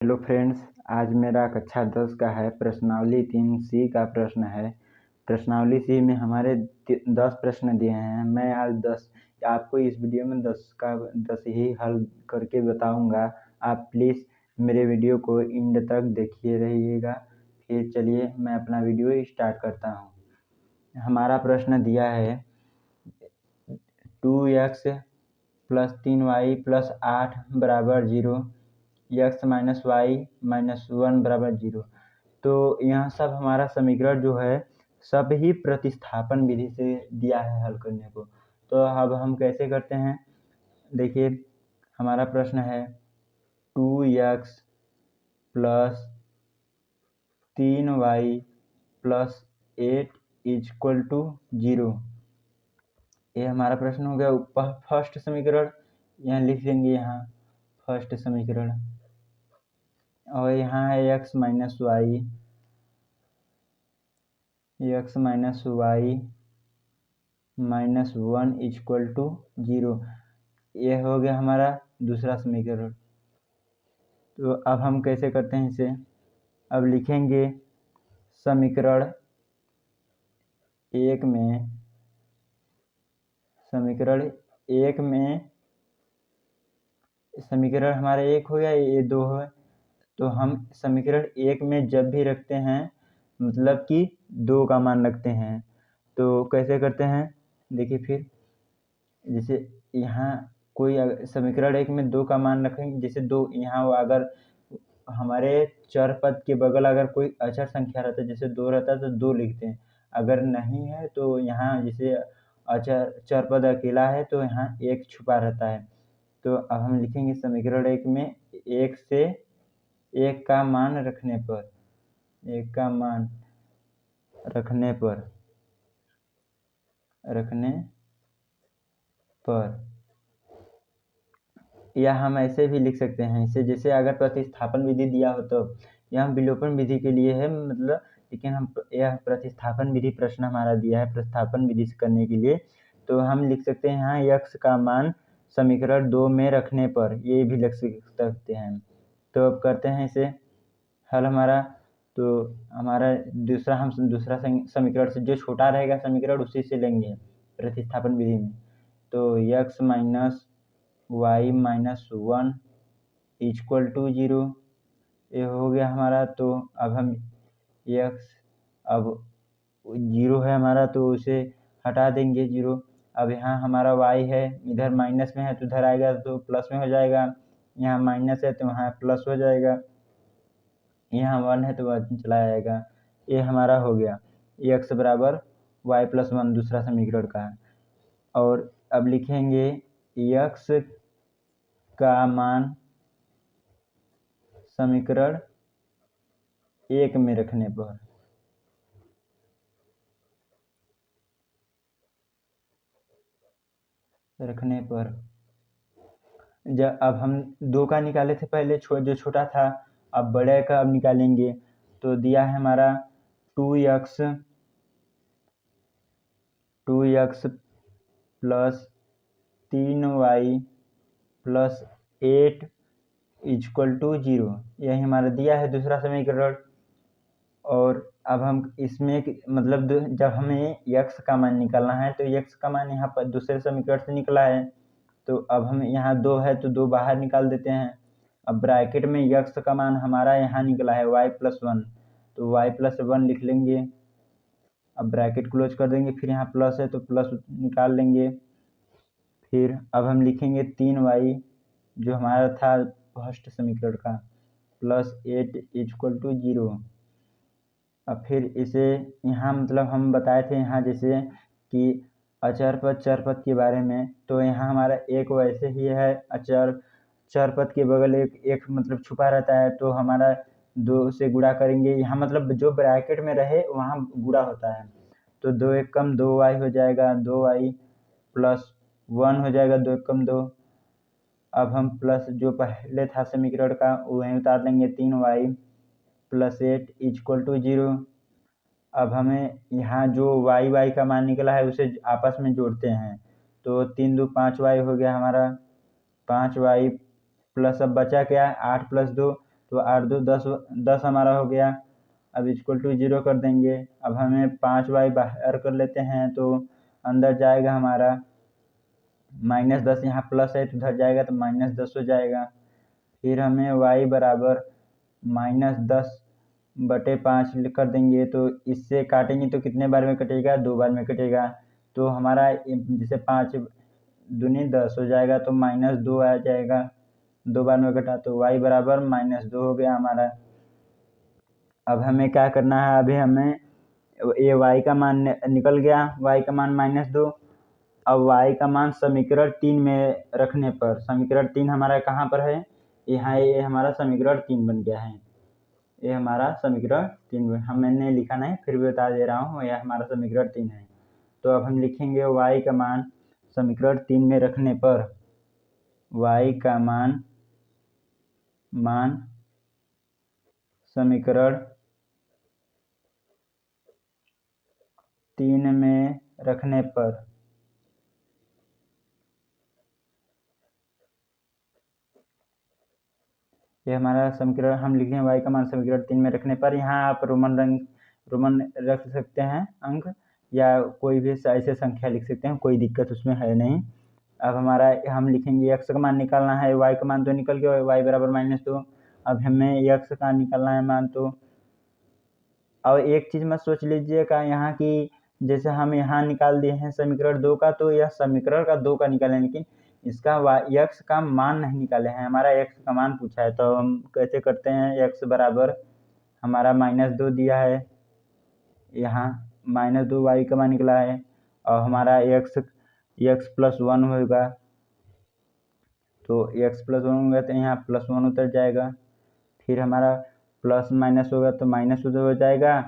Hello friends, आज मेरा कक्षा 10 का है। प्रश्नावली 3C का प्रश्न है। प्रश्नावली सी में हमारे 10 प्रश्न दिए हैं। मैं आज 10 आपको इस वीडियो में 10 ही हल करके बताऊंगा। आप प्लीज़ मेरे वीडियो को एंड तक देखिए रहिएगा। फिर चलिए मैं अपना वीडियो स्टार्ट करता हूँ। हमारा प्रश्न दिया है 2x प्लस 3y प्लस 8 बराबर 0, x माइनस वाई माइनस 1 बराबर 0। तो यह सब हमारा समीकरण जो है सब ही प्रतिस्थापन विधि से दिया है हल करने को। तो अब हम कैसे करते हैं, देखिए हमारा प्रश्न है 2x plus 3y plus 8 equal to 0। ये हमारा प्रश्न हो गया। फर्स्ट समीकरण यहाँ लिख देंगे, यहाँ फर्स्ट समीकरण, और यहाँ है x minus Y minus 1 equal to 0। ये हो गया हमारा दूसरा समीकरण। तो अब हम कैसे करते हैं इसे, अब लिखेंगे समीकरण एक में समीकरण हमारा एक हो गया, ये दो है। तो हम समीकरण एक में जब भी रखते हैं मतलब कि 2 का मान रखते हैं। तो कैसे करते हैं, देखिए फिर जैसे यहाँ कोई समीकरण एक में 2 का मान रखेंगे, जैसे 2 यहाँ अगर हमारे चर पद के बगल अगर कोई अचर संख्या रहता है, जैसे 2 रहता है तो 2 लिखते हैं। अगर नहीं है तो यहाँ जैसे चर पद अकेला है तो यहाँ 1 छुपा रहता है। तो अब हम लिखेंगे समीकरण एक में 1 से 1 का मान रखने पर या हम ऐसे भी लिख सकते हैं इसे, जैसे अगर प्रतिस्थापन विधि दिया हो तो यह विलोपन विधि के लिए है, मतलब लेकिन हम यह प्रतिस्थापन विधि प्रश्न हमारा दिया है प्रतिस्थापन विधि से करने के लिए। तो हम लिख सकते हैं यहाँ x का मान समीकरण 2 में रखने पर, ये भी लिख सकते हैं। तो अब करते हैं इसे हल हमारा। तो हमारा दूसरा समीकरण से जो छोटा रहेगा समीकरण उसी से लेंगे प्रतिस्थापन विधि में। तो x minus Y minus 1 equal to 0, ये हो गया हमारा। तो अब हम x अब 0 है हमारा तो उसे हटा देंगे 0। अब यहाँ हमारा y है, इधर माइनस में है तो इधर आएगा तो प्लस में हो जाएगा, यहाँ माइनस है तो वहाँ प्लस हो जाएगा, यहाँ 1 है तो 1 चला जाएगा। ये हमारा हो गया x बराबर y प्लस 1 दूसरा समीकरण का है। और अब लिखेंगे x का मान समीकरण एक में रखने पर जब अब हम 2 का निकाले थे पहले, जो छोटा था, अब बड़े का अब निकालेंगे। तो दिया है हमारा 2x plus 3y plus 8 equal to 0, यही हमारा दिया है दूसरा समीकरण। और अब हम इसमें मतलब जब हमें x का मान निकालना है तो x का मान यहाँ पर दूसरे समीकरण से निकला है, तो अब हम यहाँ 2 है तो 2 बाहर निकाल देते हैं। अब ब्रैकेट में x का मान हमारा यहाँ निकला है y प्लस 1, तो y प्लस 1 लिख लेंगे। अब ब्रैकेट क्लोज कर देंगे, फिर यहाँ प्लस है तो प्लस निकाल लेंगे। फिर अब हम लिखेंगे 3y जो हमारा था फर्स्ट समीकरण का प्लस 8 इक्वल टू 0। अब फिर इसे यहाँ मतलब हम बताए थे यहाँ जैसे कि अचर पद चर पद के बारे में, तो यहाँ हमारा एक वैसे ही है, चर पद के बगल एक मतलब छुपा रहता है, तो हमारा 2 से गुणा करेंगे, यहाँ मतलब जो ब्रैकेट में रहे वहाँ गुणा होता है। तो 2 एक कम 2y हो जाएगा, 2y प्लस 1 हो जाएगा, 2 एक कम 2। अब हम प्लस जो पहले था समीकरण का वहीं उतार देंगे, 3y प्लस 8 इक्वल टू 0। अब हमें यहाँ जो y का मान निकला है उसे आपस में जोड़ते हैं, तो 3 2 5y हो गया हमारा, 5y प्लस अब बचा क्या 8 प्लस 2, तो 8 2 10 हमारा हो गया। अब इक्वल टू 0 कर देंगे। अब हमें 5y बाहर कर लेते हैं तो अंदर जाएगा हमारा -10, यहाँ प्लस है तो उधर जाएगा तो -10 हो जाएगा। फिर हमें y बराबर -10/5 कर देंगे तो इससे काटेंगे तो कितने बार में कटेगा, 2 बार में कटेगा। तो हमारा जैसे 5 दूनी 10 हो जाएगा तो -2 आ जाएगा, 2 बार में कटा तो y बराबर -2 हो गया हमारा। अब हमें क्या करना है, अभी हमें ये y का मान निकल गया, y का मान -2। अब y का मान समीकरण 3 में रखने पर, समीकरण 3 हमारा कहाँ पर है, यहाँ ये हमारा समीकरण 3 बन गया है। ये हमारा समीकरण 3 मैंने लिखा नहीं, फिर भी बता दे रहा हूँ, यह हमारा समीकरण 3 है। तो अब हम लिखेंगे y का मान समीकरण 3 में रखने पर, y का मान समीकरण 3 में रखने पर ये हमारा समीकरण हम लिखे हैं, y का मान समीकरण 3 में रखने पर। यहाँ आप रोमन रख सकते हैं अंक, या कोई भी ऐसे संख्या लिख सकते हैं, कोई दिक्कत उसमें है नहीं। अब हमारा हम लिखेंगे x का मान निकालना है, y का मान तो निकल गया, y बराबर -2। अब हमें x का निकालना है मान। तो और एक चीज़ मत सोच लीजिएगा यहाँ की, जैसे हम यहाँ निकाल दिए हैं समीकरण 2 का, तो यह समीकरण का 2 का निकाले, लेकिन इसका x का मान नहीं निकाले हैं, हमारा x का मान पूछा है। तो हम कैसे करते हैं, x बराबर हमारा -2 दिया है, यहाँ -2 y का मान निकला है, और हमारा x +1 होगा, तो x +1 होगा तो यहाँ +1 उतर जाएगा। फिर हमारा प्लस माइनस होगा तो माइनस उधर हो जाएगा,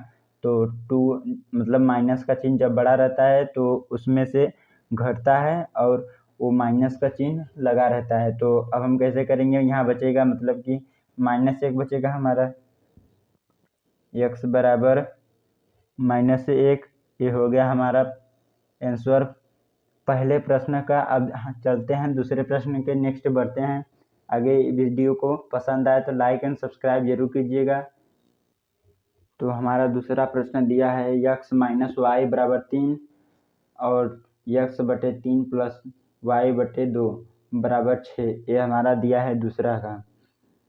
तो 2 मतलब माइनस का चिन्ह जब बड़ा रहता है तो उसमें से घटता है और वो माइनस का चिन्ह लगा रहता है। तो अब हम कैसे करेंगे, यहाँ बचेगा मतलब कि -1 बचेगा हमारा, x बराबर -1। ये हो गया हमारा आंसर पहले प्रश्न का। अब चलते हैं दूसरे प्रश्न के, नेक्स्ट बढ़ते हैं आगे। वीडियो को पसंद आए तो लाइक एंड सब्सक्राइब जरूर कीजिएगा। तो हमारा दूसरा प्रश्न दिया है x - y बराबर 3 और x/3 + y/2 बराबर 6। ये हमारा दिया है दूसरा का,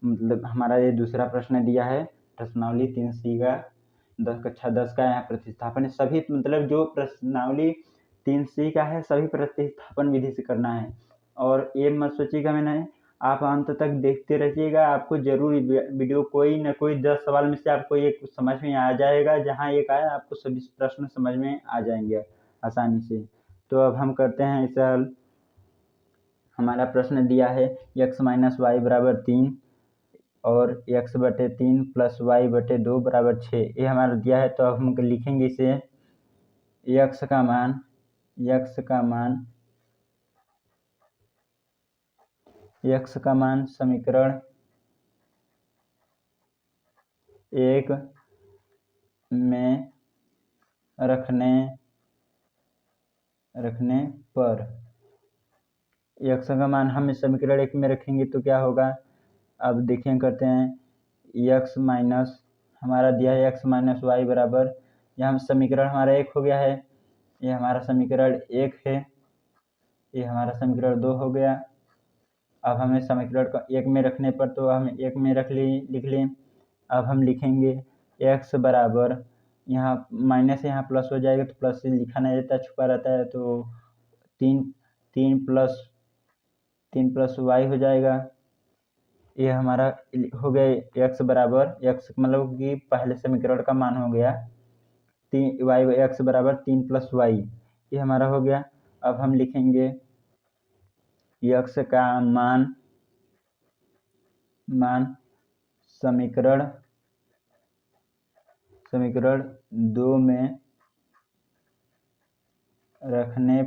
मतलब हमारा ये दूसरा प्रश्न दिया है प्रश्नावली 3C का, कक्षा 10 का। यहाँ प्रतिस्थापन सभी, मतलब जो प्रश्नावली 3C का है सभी प्रतिस्थापन विधि से करना है। और ये मत सोचिएगा मैंने, आप अंत तक देखते रहिएगा, आपको जरूर वीडियो कोई न कोई 10 सवाल में से आपको एक समझ में आ जाएगा, जहाँ एक आया आपको सभी प्रश्न समझ में आ जाएंगे आसानी से। तो अब हम करते हैं इस हल। हमारा प्रश्न दिया है x - y बराबर 3 और x/3 + y/2 बराबर 6। ये हमारा दिया है। तो अब हम लिखेंगे इसे, x का मान समीकरण 1 में रखने पर, x का मान हम समीकरण 1 में रखेंगे तो क्या होगा, अब देखिए करते हैं। हमारा दिया है x - y बराबर, यहाँ समीकरण हमारा 1 हो गया है, ये हमारा समीकरण 1 है, ये हमारा समीकरण 2 हो गया। अब हमें समीकरण को 1 में रखने पर, तो हम 1 में लिख लें। अब हम लिखेंगे x बराबर, यहाँ माइनस यहाँ प्लस हो जाएगा, तो प्लस से लिखा नहीं रहता, छुपा रहता है, तो 3 प्लस y हो जाएगा। ये हमारा हो गया x बराबर, x मतलब कि पहले समीकरण का मान हो गया 3 x बराबर 3 + y, ये हमारा हो गया। अब हम लिखेंगे x का मान समीकरण 2 में रखने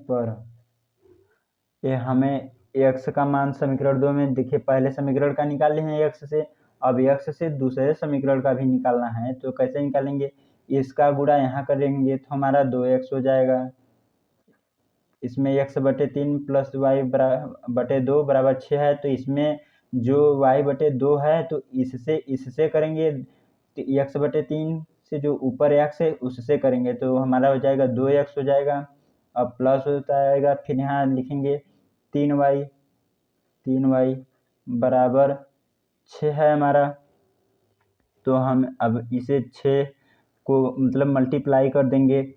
पर ये हमें x का मान समीकरण 2 में, देखिए पहले समीकरण का निकाले हैं x से, अब x से दूसरे समीकरण का भी निकालना है। तो कैसे निकालेंगे, इसका गुणा यहाँ करेंगे तो हमारा 2x हो जाएगा, इसमें x/3 प्लस y/2 बराबर 6 है, तो इसमें जो y/2 है तो इससे करेंगे, x/3 से जो ऊपर x है उससे करेंगे, तो हमारा हो जाएगा 2x हो जाएगा। अब प्लस होता आएगा, फिर यहाँ लिखेंगे 3y बराबर 6 है हमारा, तो हम अब इसे 6 को मतलब मल्टीप्लाई कर देंगे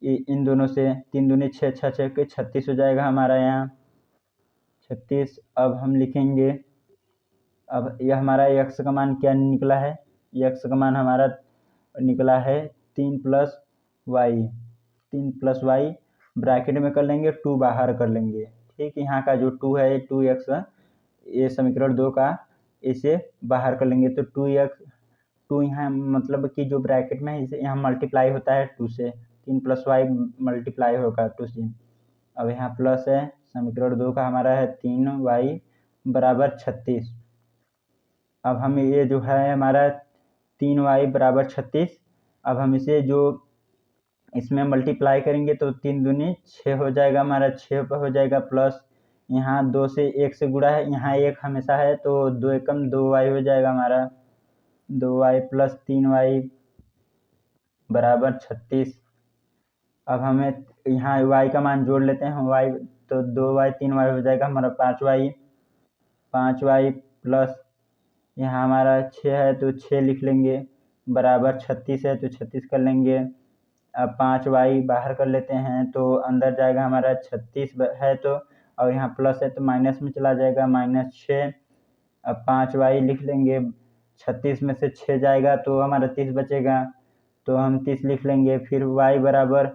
इन दोनों से, 3 दूनी 6, 6 6 के 36 हो जाएगा हमारा यहाँ 36। अब हम लिखेंगे, अब यह हमारा x का मान क्या निकला है, x का मान हमारा निकला है 3 + y ब्रैकेट में कर लेंगे, 2 बाहर कर लेंगे, ठीक। यहाँ का जो 2 है 2x, ये समीकरण 2 का, इसे बाहर कर लेंगे, तो 2 यहाँ मतलब कि जो ब्रैकेट में है इसे यहाँ मल्टीप्लाई होता है 2 से, 3 + y मल्टीप्लाई होगा 2 से। अब यहाँ प्लस है, समीकरण 2 का हमारा है 3y बराबर 36। अब हम ये जो है हमारा 3y बराबर 36, अब हम इसे जो इसमें मल्टीप्लाई करेंगे तो 3 दूनी 6 हो जाएगा हमारा, 6 पर हो जाएगा प्लस, यहाँ 2 से 1 से गुणा है, यहाँ 1 हमेशा है, तो 2 एकम 2y हो जाएगा हमारा, 2y + 3y बराबर 36। अब हमें यहाँ y का मान जोड़ लेते हैं, y तो 2y 3y हो जाएगा हमारा 5y प्लस यहाँ हमारा 6 है तो 6 लिख लेंगे, बराबर 36 है तो 36 कर लेंगे। अब 5y बाहर कर लेते हैं तो अंदर जाएगा हमारा 36 है, तो और यहाँ प्लस है तो माइनस में चला जाएगा, -6। अब 5y लिख लेंगे, 36 में से 6 जाएगा तो हमारा 30 बचेगा, तो हम 30 लिख लेंगे। फिर y बराबर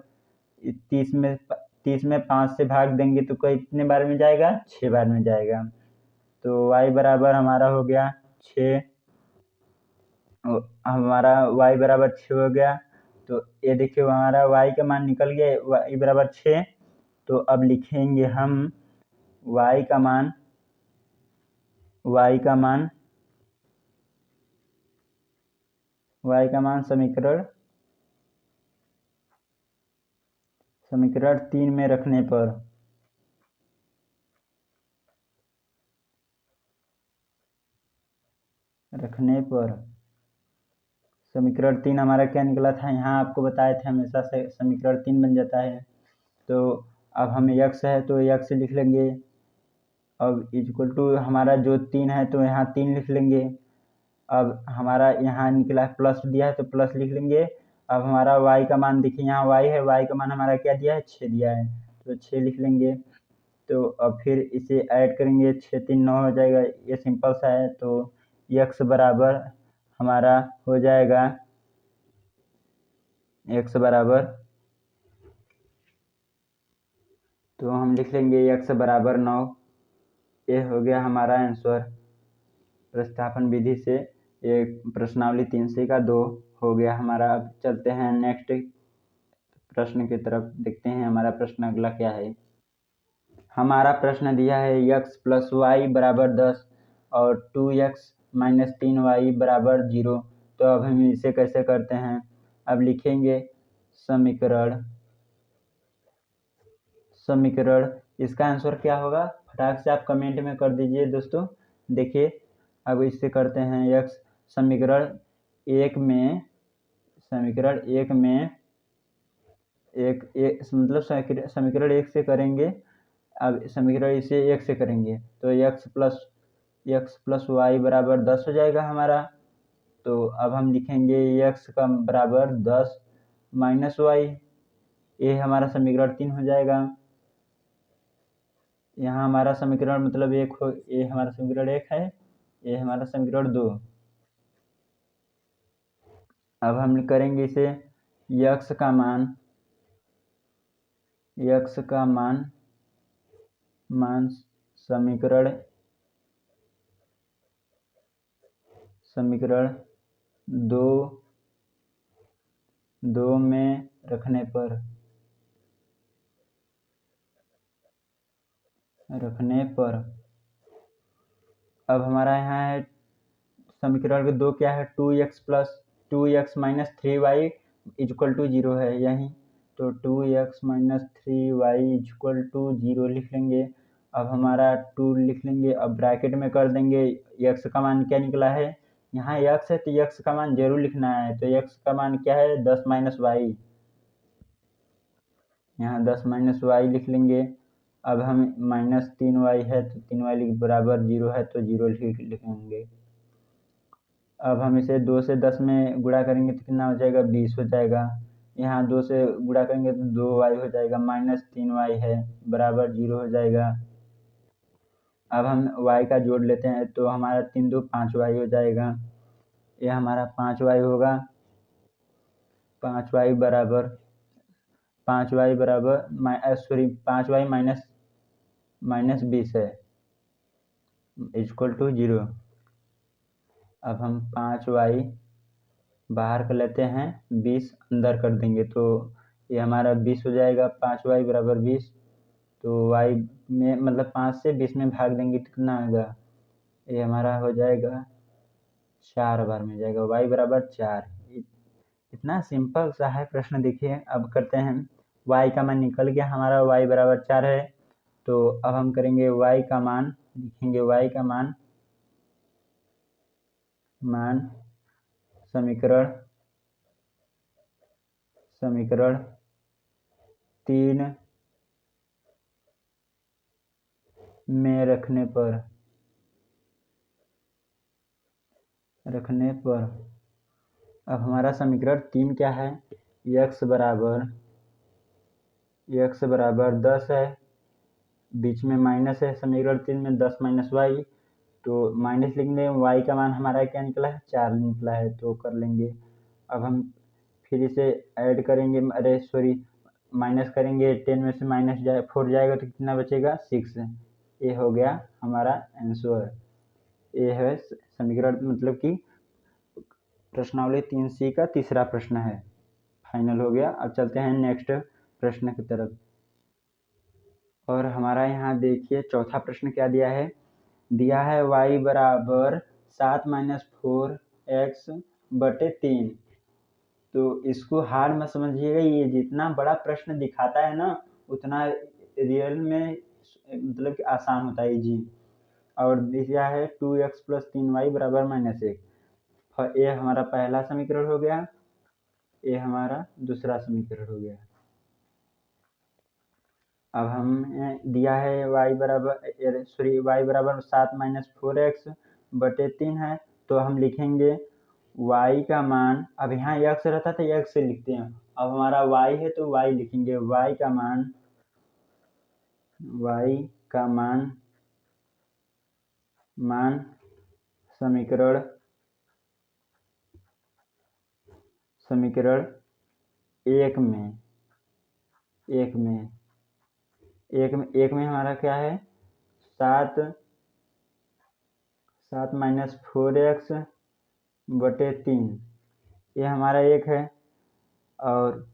30 में 5 से भाग देंगे तो कितने बार में जाएगा, 6 बार में जाएगा, तो y बराबर हमारा हो गया 6, हमारा y बराबर 6 हो गया। तो ये देखिए हमारा y का मान निकल गया, y बराबर 6। तो अब लिखेंगे हम y का मान समीकरण 3 में रखने पर, समीकरण 3 हमारा क्या निकला था, यहाँ आपको बताए थे हमेशा से समीकरण 3 बन जाता है। तो अब हम x है तो x लिख लेंगे, अब इक्वल टू हमारा जो 3 है तो यहाँ 3 लिख लेंगे। अब हमारा यहाँ निकला है प्लस दिया है तो प्लस लिख लेंगे। अब हमारा y का मान देखिए, यहाँ y है, y का मान हमारा क्या दिया है, 6 दिया है, तो 6 लिख लेंगे। तो अब फिर इसे ऐड करेंगे, 6 3 9 हो जाएगा, ये सिंपल सा है। तो x बराबर हमारा हो जाएगा, x बराबर, तो हम लिख लेंगे x बराबर 9। ये हो गया हमारा आंसर प्रतिस्थापन विधि से, ये प्रश्नावली 3C का 2 हो गया हमारा। अब चलते हैं नेक्स्ट प्रश्न की तरफ, देखते हैं हमारा प्रश्न अगला क्या है। हमारा प्रश्न दिया है x + y बराबर 10 और 2x - 3y बराबर 0। तो अब हम इसे कैसे करते हैं, अब लिखेंगे समीकरण, इसका आंसर क्या होगा फटाक से आप कमेंट में कर दीजिए दोस्तों। देखिए अब इससे करते हैं x, समीकरण एक में मतलब समीकरण 1 से करेंगे, अब समीकरण इसे 1 से करेंगे तो x + y बराबर 10 हो जाएगा हमारा। तो अब हम लिखेंगे x का बराबर 10 - y, ये हमारा समीकरण 3 हो जाएगा। यहाँ हमारा समीकरण मतलब ये हमारा समीकरण 1 है, ये हमारा समीकरण 2। अब हम करेंगे इसे x का मान समीकरण 2 में रखने पर, अब हमारा यहाँ है समीकरण 2 क्या है, 2x - 3y = 0 है, यहीं तो 2x minus 3y equal to 0 लिख लेंगे। अब हमारा 2 लिख लेंगे। अब ब्रैकेट में कर देंगे। x का मान क्या निकला है, यहाँ x है तो x का मान जरूर लिखना है। तो x का मान क्या है, 10 माइनस वाई। यहाँ 10 माइनस वाई लिख लेंगे। अब हम माइनस 3y है तो 3y बराबर 0 है तो 0 लिखेंगे। अब हम इसे 2 से 10 में गुणा करेंगे तो कितना हो जाएगा, 20 हो जाएगा। यहाँ 2 से गुणा करेंगे तो 2y हो जाएगा, माइनस 3y है बराबर 0 हो जाएगा। अब हम y का जोड़ लेते हैं तो हमारा 3 2 5y हो जाएगा। ये हमारा 5y होगा। 5y बराबर 5y माइनस 20 है इक्वल टू 0। अब हम 5y बाहर कर लेते हैं, 20 अंदर कर देंगे तो ये हमारा 20 हो जाएगा। 5y बराबर 20। तो y में मतलब 5 से 20 में भाग देंगे तो कितना आएगा, ये हमारा हो जाएगा 4 बार में जाएगा, y बराबर 4। इतना सिंपल सा है प्रश्न। देखिए अब करते हैं, y का मान निकल गया हमारा, y बराबर 4 है। तो अब हम करेंगे y का मान, लिखेंगे y का मान समीकरण 3 में रखने पर अब हमारा समीकरण 3 क्या है, x बराबर 10 है, बीच में माइनस है। समीकरण 3 में 10 माइनस वाई, तो माइनस लिखेंगे। y का मान हमारा क्या निकला है, 4 निकला है तो कर लेंगे। अब हम फिर इसे ऐड करेंगे, अरे सॉरी माइनस करेंगे। 10 में से माइनस 4 जाएगा तो कितना बचेगा, 6। ये हो गया हमारा आंसर। ये है समीकरण, मतलब कि प्रश्नावली 3C का तीसरा प्रश्न है, फाइनल हो गया। अब चलते हैं नेक्स्ट प्रश्न की तरफ। और हमारा यहाँ देखिए चौथा प्रश्न क्या दिया है, दिया है y बराबर 7 माइनस 4x बटे 3। तो इसको हार मत समझिएगा, ये जितना बड़ा प्रश्न दिखाता है ना उतना रियल में मतलब कि आसान होता है, इजी। और दिया है 2x प्लस 3y बराबर माइनस 1। ये हमारा पहला समीकरण हो गया, ये हमारा दूसरा समीकरण हो गया। अब हमें दिया है y बराबर 7 माइनस 4x बटे 3 है। तो हम लिखेंगे y का मान, अब यहाँ x रहता था x से लिखते हैं। अब हमारा y है तो y लिखेंगे, y का मान समीकरण 1 में हमारा क्या है, 7 माइनस 4x बटे 3, ये हमारा 1 है। और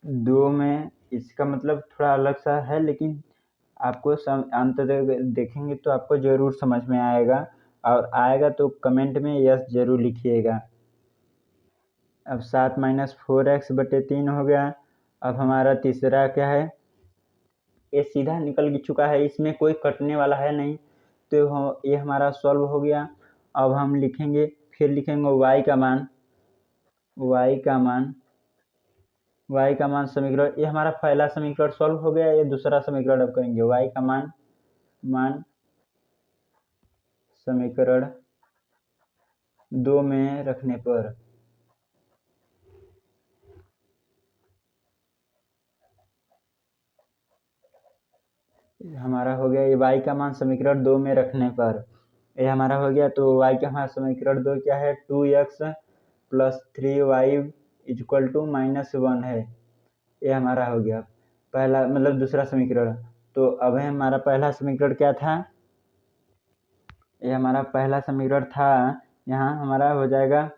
2 में इसका मतलब थोड़ा अलग सा है, लेकिन आपको अंत तक देखेंगे तो आपको ज़रूर समझ में आएगा। और आएगा तो कमेंट में यस ज़रूर लिखिएगा। अब 7 माइनस 4x बटे 3 हो गया। अब हमारा तीसरा क्या है, ये सीधा निकल चुका है, इसमें कोई कटने वाला है नहीं, तो ये हमारा सॉल्व हो गया। अब हम लिखेंगे, फिर लिखेंगे y का मान समीकरण, ये हमारा पहला समीकरण सॉल्व हो गया। ये दूसरा समीकरण अब करेंगे, y का मान समीकरण 2 में रखने पर। हमारा हो गया ये y का मान समीकरण 2 में रखने पर, ये हमारा हो गया। तो y का हमारा समीकरण 2 क्या है, 2x plus 3y equal to -1 है। ये हमारा हो गया पहला, मतलब दूसरा समीकरण। तो अब हमारा पहला समीकरण क्या था, ये हमारा पहला समीकरण था, यहाँ हमारा हो जाएगा,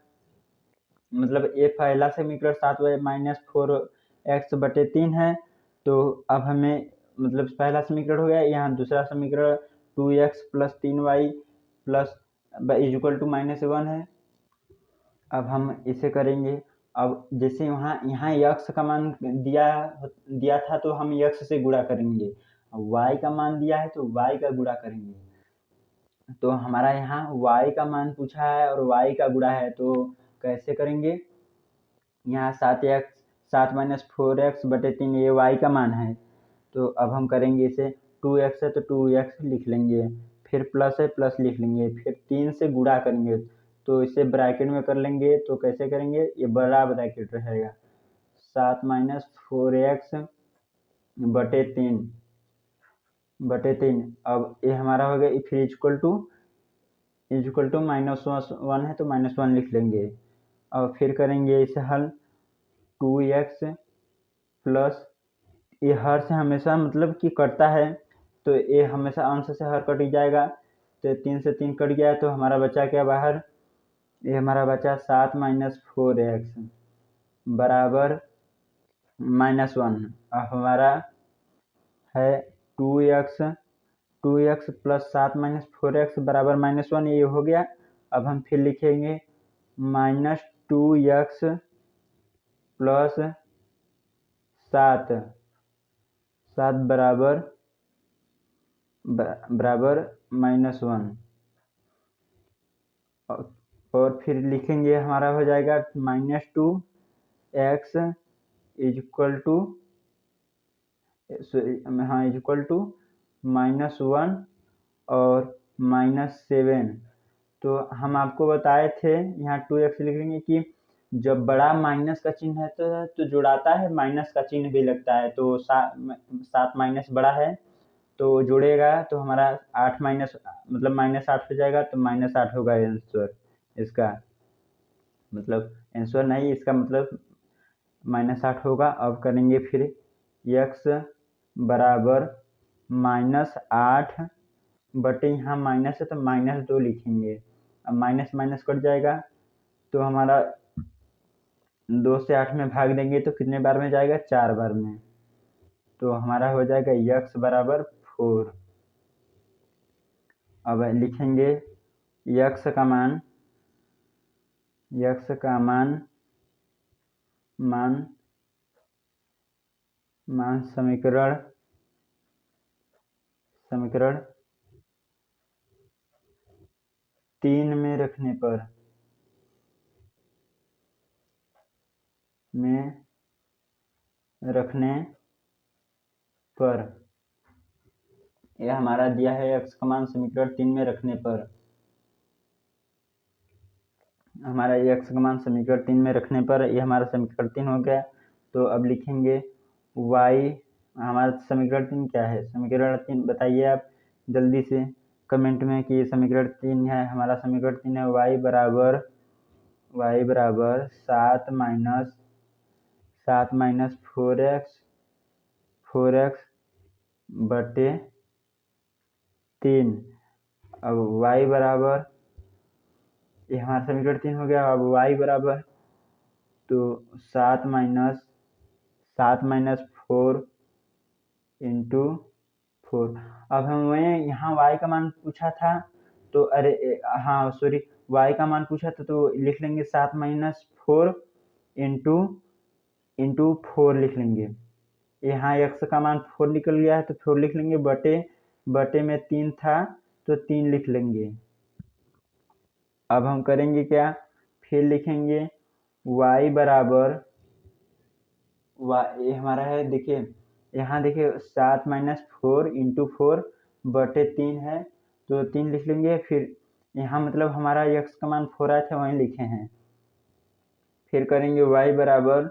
मतलब ये पहला समीकरण 7y माइनस 4x बटे 3 है। तो अब हमें मतलब पहला समीकरण हो गया, यहाँ दूसरा समीकरण 2x plus 3y plus equal to -1 है। अब हम इसे करेंगे, अब जैसे यहाँ यक्स का मान दिया था तो हम यक्स से गुणा करेंगे, वाई का मान दिया है तो वाई का गुणा करेंगे। तो हमारा यहाँ वाई का मान पूछा है और वाई का गुणा है, तो कैसे करेंगे? यहाँ 7 माइनस 4x बटे 3 ये वाई का मान है, तो अब हम करेंगे इसे 2x है तो 2x लिख लेंगे, फिर प्लस है प्लस लिख लेंगे, फिर 3 से गुणा करेंगे तो इसे ब्रैकेट में कर लेंगे। तो कैसे करेंगे? ये बड़ा ब्रैकेट रहेगा 7 माइनस 4x बटे 3 अब ये हमारा हो गया, फिर इक्वल टू -1 है तो -1 लिख लेंगे। और फिर करेंगे इसे हल 2x प्लस ये हर से हमेशा मतलब कि कटता है, तो ये हमेशा अंश से हर कट ही जाएगा, तो 3 से 3 कट गया तो हमारा बचा क्या बाहर? ये हमारा बचा 7 माइनस 4x बराबर -1। अब हमारा है 2x प्लस 7 माइनस 4x बराबर -1, ये हो गया। अब हम फिर लिखेंगे -2x प्लस 7 बराबर -1, और फिर लिखेंगे हमारा हो जाएगा -2x इक्वल टू -1 और -7। तो हम आपको बताए थे यहाँ 2x लिखेंगे कि जब बड़ा माइनस का चिन्ह है तो जुड़ाता है, माइनस का चिन्ह भी लगता है, तो 7 माइनस बड़ा है तो जोड़ेगा तो हमारा 8 माइनस मतलब -8 हो जाएगा, तो -8 होगा आंसर इसका, मतलब आंसर नहीं, इसका मतलब -8 होगा। अब करेंगे फिर x बराबर -8 बटे यहाँ माइनस है तो -2 लिखेंगे। अब माइनस माइनस कट जाएगा तो हमारा 2 से 8 में भाग देंगे तो कितने बार में जाएगा? 4 बार में, तो हमारा हो जाएगा x बराबर 4। अब लिखेंगे x का मान समीकरण 3 में रखने पर यह हमारा दिया है x का मान समीकरण 3 में रखने पर, हमारा x का मान समीकरण 3 में रखने पर यह हमारा समीकरण 3 हो गया। तो अब लिखेंगे y, हमारा समीकरण 3 क्या है? समीकरण 3 बताइए आप जल्दी से कमेंट में कि ये समीकरण 3 है। हमारा समीकरण 3 है y बराबर 7 माइनस 4x बटे 3। अब y बराबर, ये हमारा समीकरण 3 हो गया। अब y बराबर तो 7 माइनस 4 इंटू 4। अब हमें यहाँ y का मान पूछा था तो हाँ सॉरी, y का मान पूछा था तो लिख लेंगे 7 माइनस 4 इंटू 4 लिख लेंगे। यहाँ x का मान 4 निकल गया है तो 4 लिख लेंगे, बटे में 3 था तो 3 लिख लेंगे। अब हम करेंगे क्या? फिर लिखेंगे y बराबर, ये हमारा है, देखिए यहाँ देखिए 7 माइनस 4 इंटू 4 बटे 3 है तो 3 लिख लेंगे। फिर यहाँ मतलब हमारा x का मान 4 आया था वहीं लिखे हैं। फिर करेंगे y बराबर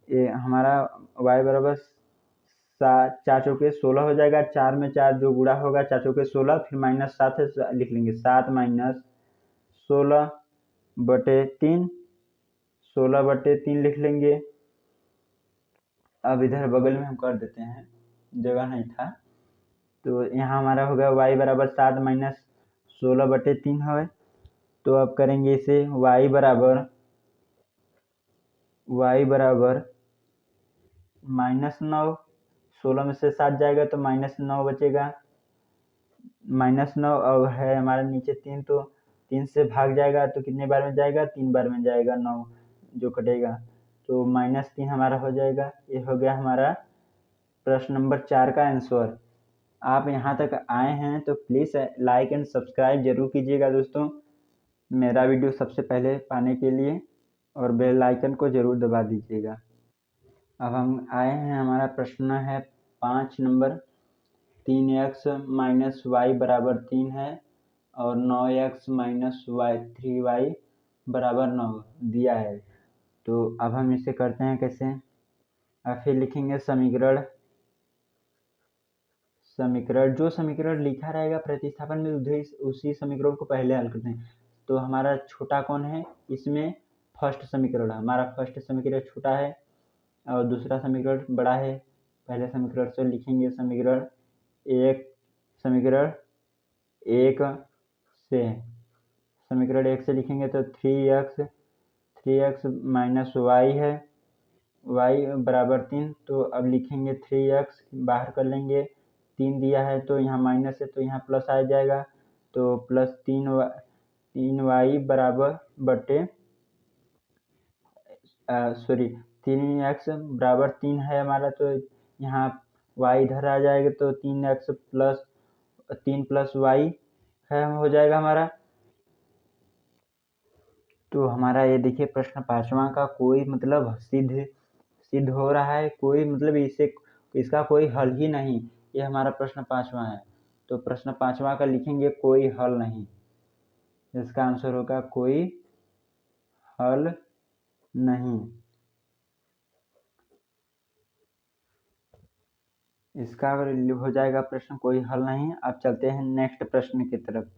ये हमारा y बराबर 4 चौके 16 हो जाएगा, 4 में 4 जो गुणा होगा 4 चौके 16, फिर -7 है लिख लेंगे 7 माइनस 16 बटे 3 लिख लेंगे। अब इधर बगल में हम कर देते हैं, जगह नहीं था, तो यहाँ हमारा होगा y बराबर 7 माइनस 16 बटे 3 है। तो अब करेंगे इसे y बराबर -9, 16 में से 7 जाएगा तो -9 बचेगा, -9 अब है हमारे नीचे 3 तो 3 से भाग जाएगा तो कितने बार में जाएगा, 3 बार में जाएगा, 9 जो कटेगा, तो -3 हमारा हो जाएगा। ये हो गया हमारा प्रश्न नंबर 4 का आंसर। आप यहाँ तक आए हैं तो प्लीज़ लाइक एंड सब्सक्राइब जरूर कीजिएगा दोस्तों, मेरा वीडियो सबसे पहले पाने के लिए, और बेल आइकन को जरूर दबा दीजिएगा। अब हम आए हैं, हमारा प्रश्न है 5 नंबर। 3x माइनस वाई बराबर 3 है और 9x माइनस वाई 3y बराबर 9 दिया है। तो अब हम इसे करते हैं कैसे। अब फिर लिखेंगे समीकरण जो समीकरण लिखा रहेगा प्रतिस्थापन में उसी समीकरण को पहले हल करते हैं। तो हमारा छोटा कौन है इसमें, फर्स्ट समीकरण, हमारा फर्स्ट समीकरण छोटा है और दूसरा समीकरण बड़ा है। पहले समीकरण से लिखेंगे समीकरण एक से लिखेंगे तो 3x माइनस वाई है, y बराबर 3। तो अब लिखेंगे 3x बाहर कर लेंगे, 3 दिया है तो यहाँ माइनस है तो यहाँ प्लस आ जाएगा, तो प्लस 3y बराबर बटे 3x बराबर 3 है हमारा, तो यहाँ y इधर आ जाएगा तो 3x प्लस 3 प्लस y है हो जाएगा हमारा। तो हमारा ये देखिए प्रश्न 5वां का कोई मतलब सिद्ध हो रहा है, कोई मतलब इसका कोई हल ही नहीं। ये हमारा प्रश्न 5वां है, तो प्रश्न 5वां का लिखेंगे कोई हल नहीं, इसका आंसर होगा कोई हल नहीं। इसका हो जाएगा प्रश्न कोई हल नहीं। अब चलते हैं नेक्स्ट प्रश्न की तरफ।